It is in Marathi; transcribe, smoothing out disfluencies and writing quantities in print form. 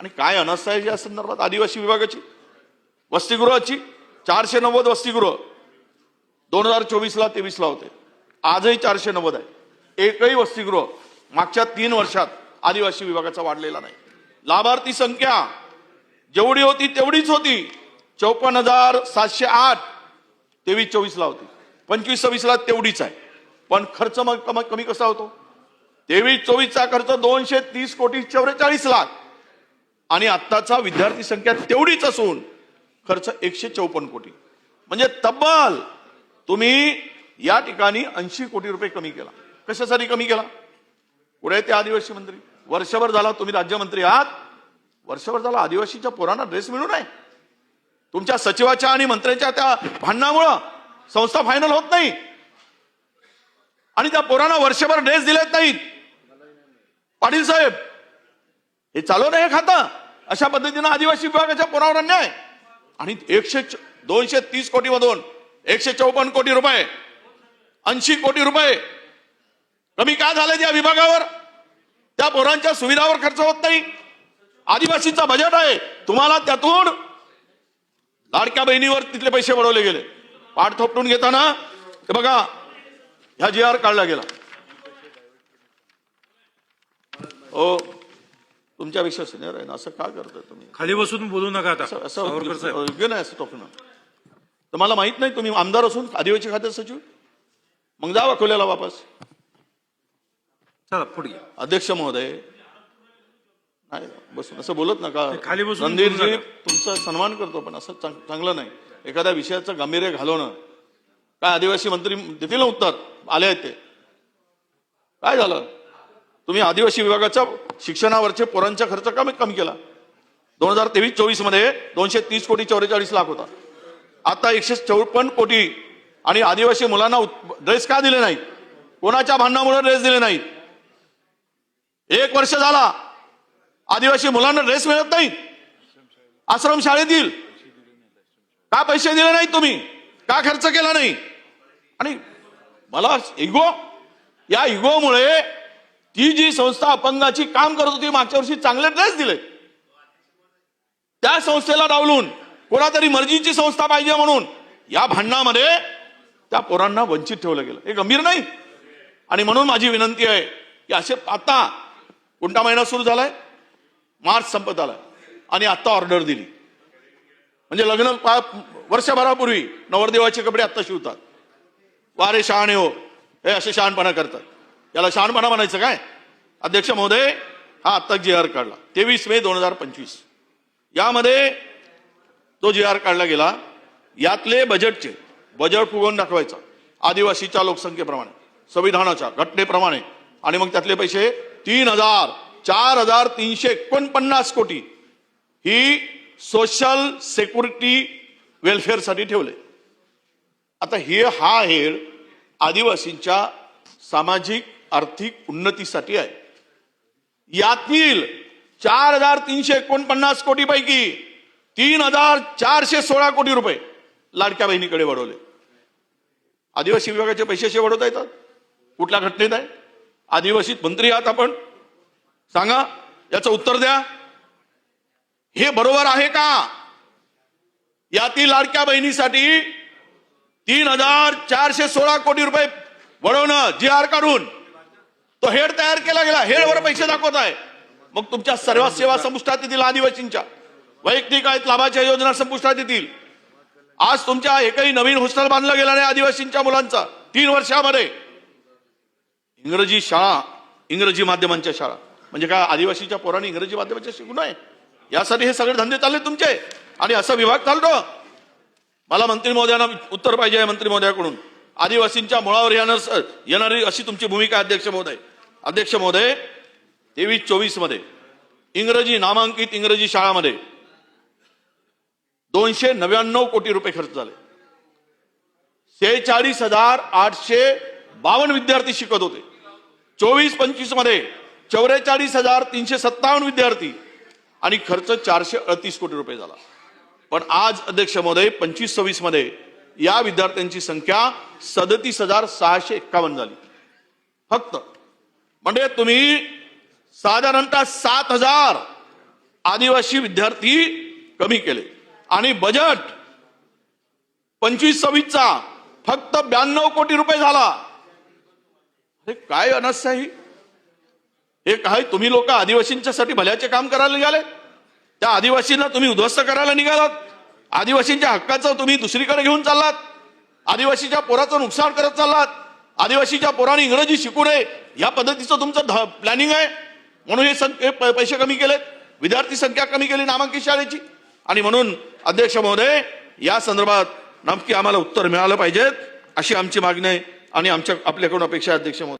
आणि काय अनावस्था आहे या संदर्भात आदिवासी विभागाची? वसतिगृहाची 490 वसतिगृह 2024ला 23ला होते, आजही 490 आहे. एकही वसतिगृह मागच्या 3 वर्षात आदिवासी विभागाचा वाढलेला नाही. लाभार्थी संख्या जेवढी होती तेवढीच होती, 54,708 23-24ला होती, 25-26ला तेवढीच आहे. पण खर्च मग कमी कसा होतो? 23-24चा खर्च 230 कोटी 44 लाख आणि आत्ताचा विद्यार्थी संख्या तेवढीच असून खर्च 154 कोटी. म्हणजे तब्बल तुम्ही या ठिकाणी 80 कोटी रुपये कमी केला. कशासाठी कमी केला? पुढे ते आदिवासी मंत्री वर्षभर झाला तुम्ही राज्यमंत्री आहात, वर्षभर झाला आदिवासीच्या पोरांना ड्रेस मिळू नये. तुमच्या सचिवाच्या आणि मंत्र्यांच्या त्या भांडणामुळं संस्था फायनल होत नाही आणि त्या पोरांना वर्षभर ड्रेस दिलेत नाहीत. पाटील साहेब, हे चालू नाही खातं. अशा पद्धतीनं आदिवासी विभागाच्या पोरावर अन्याय. आणि 230 कोटी मधून 154 कोटी रुपये, 80 कोटी रुपये कमी का झाले या विभागावर? त्या पोरांच्या सुविधावर खर्च होत नाही. आदिवासीचा बजेट आहे, तुम्हाला त्यातून लाडक्या बहिणीवर तिथले पैसे वळवले गेले. पाठ थोपटून घेताना हे बघा, ह्या GR काढला गेला. हो, तुमच्यापेक्षा सिनियर आहे ना, असं का करताय तुम्ही? खाली बसून बोलू नका आता. असं योग्य नाही असं टोकणं. तर मला माहित नाही तुम्ही आमदार असून आदिवासी खाते सचिव, मग जा अकोल्याला वापस. चला पुढे. अध्यक्ष महोदय, नाही बसून असं बोलत नका. खाली बसून रणधीरजी, तुमचा सन्मान करतो पण असं चांगलं नाही. एखाद्या विषयाचं गांभीर्य घालवणं. काय आदिवासी मंत्री देतील ना उत्तर? आले आहेत ते. काय झालं? तुम्ही आदिवासी विभागाच्या शिक्षणावरचे पोरांचा खर्च कमी केला. 2023-24 मध्ये 230 कोटी 44 लाख होता, आता 154 कोटी. आणि आदिवासी मुलांना ड्रेस का दिले नाहीत? कोणाच्या भांडणामुळे ड्रेस दिले नाहीत? 1 वर्ष झाला आदिवासी मुलांना ड्रेस मिळत नाहीत. आश्रम शाळेतील का पैसे दिले नाहीत तुम्ही? का खर्च केला नाही? आणि मला इगो, या इगोमुळे ती जी संस्था अपंगाची काम करत होती, मागच्या वर्षी चांगले ड्रेस दिले, त्या संस्थेला डावलून कोणातरी मर्जीची संस्था पाहिजे म्हणून या भांडणामध्ये त्या पोरांना वंचित ठेवलं गेलं. हे गंभीर नाही. आणि म्हणून माझी विनंती आहे की असे, आता कोणता महिना सुरू झालाय? मार्च संपत आलाय आणि आता ऑर्डर दिली. म्हणजे लग्न वर्षभरापूर्वी नवरदेवाचे कपडे आता शिवतात. वारे शहाणे हो, हे असे शहाणपणा करतात. याला शहाणपणा म्हणायचं काय? अध्यक्ष महोदय, हा आता GR काढला 23 मे 2025. यामध्ये तो GR काढला गेला. यातले बजेट फुगवून दाखवायचा आदिवासीच्या लोकसंख्येप्रमाणे, संविधानाच्या घटनेप्रमाणे. आणि मग त्यातले पैसे 4,349 कोटी ही सोशल सेक्युरिटी वेलफेअरसाठी ठेवले. आता हा हेड आदिवासींच्या सामाजिक आर्थिक उन्नतीसाठी आहे. यातील 4,349 कोटी पैकी 3,416 कोटी रुपये लाडक्या बहिणीकडे वळवले. आदिवासी विभागाचे पैसे वळवता येतात? कुठल्या घटनेत आहे? आदिवासी मंत्री आहात आपण, सांगा, याचं उत्तर द्या. हे बरोबर आहे का? यातील लाडक्या बहिणीसाठी 3,416 कोटी रुपये वळवणं GR काढून तो हेड तयार केला गेला. हेडवर पैसे दाखवत आहे. मग तुमच्या सर्व सेवा संपुष्टात येतील. आदिवासींच्या वैयक्तिक आहेत लाभाच्या योजना संपुष्टात येतील. आज तुमच्या एकही नवीन हॉस्टेल बांधलं गेलं नाही आदिवासींच्या मुलांचा 3 वर्षामध्ये. इंग्रजी शाळा, इंग्रजी माध्यमांच्या शाळा, म्हणजे काय आदिवासीच्या पोरांनी इंग्रजी माध्यमाच्या शिकू नये यासाठी हे सगळे धंदे चालले तुमचे. आणि असा विभाग चालतो. मला मंत्री महोदयांना उत्तर पाहिजे आहे मंत्री महोदयाकडून. आदिवासींच्या मुळावर येणारी अशी तुमची भूमिका. अध्यक्ष महोदय 23-24 मध्ये इंग्रजी नामांकित इंग्रजी शाळामध्ये 299 कोटी रुपये खर्च झाले. 46,852 विद्यार्थी शिकत होते. 24-25 मध्ये 44,357 विद्यार्थी आणि खर्च 438 कोटी रुपये झाला. पण आज अध्यक्ष महोदय 25-26 मध्ये या विद्यार्थ्यांची संख्या 37,651 झाली फक्त. म्हणजे तुम्ही साधारणतः 7,000 आदिवासी विद्यार्थी कमी केले आणि बजेट 25-26चा फक्त 92 कोटी रुपये झाला. हे काय अनस्य आहे? हे काय तुम्ही लोक आदिवासींच्यासाठी भल्याचे काम करायला निघाले? त्या आदिवासींना तुम्ही उद्ध्वस्त करायला निघालात. आदिवासींच्या हक्काचं तुम्ही दुसरीकडे घेऊन चाललात. आदिवासीच्या पोराचं नुकसान करत चाललात. आदिवासीच्या पोरांनी इंग्रजी शिकू नये या पद्धतीचं तुमचं प्लॅनिंग आहे. म्हणून हे पैसे कमी केलेत, विद्यार्थी संख्या कमी केली नामांकित शाळेची. आणि म्हणून अध्यक्ष महोदय, या संदर्भात नक्की आम्हाला उत्तर मिळालं पाहिजेत अशी आमची मागणी आहे आणि आपल्याकडून अपेक्षा आहे अध्यक्ष महोदय.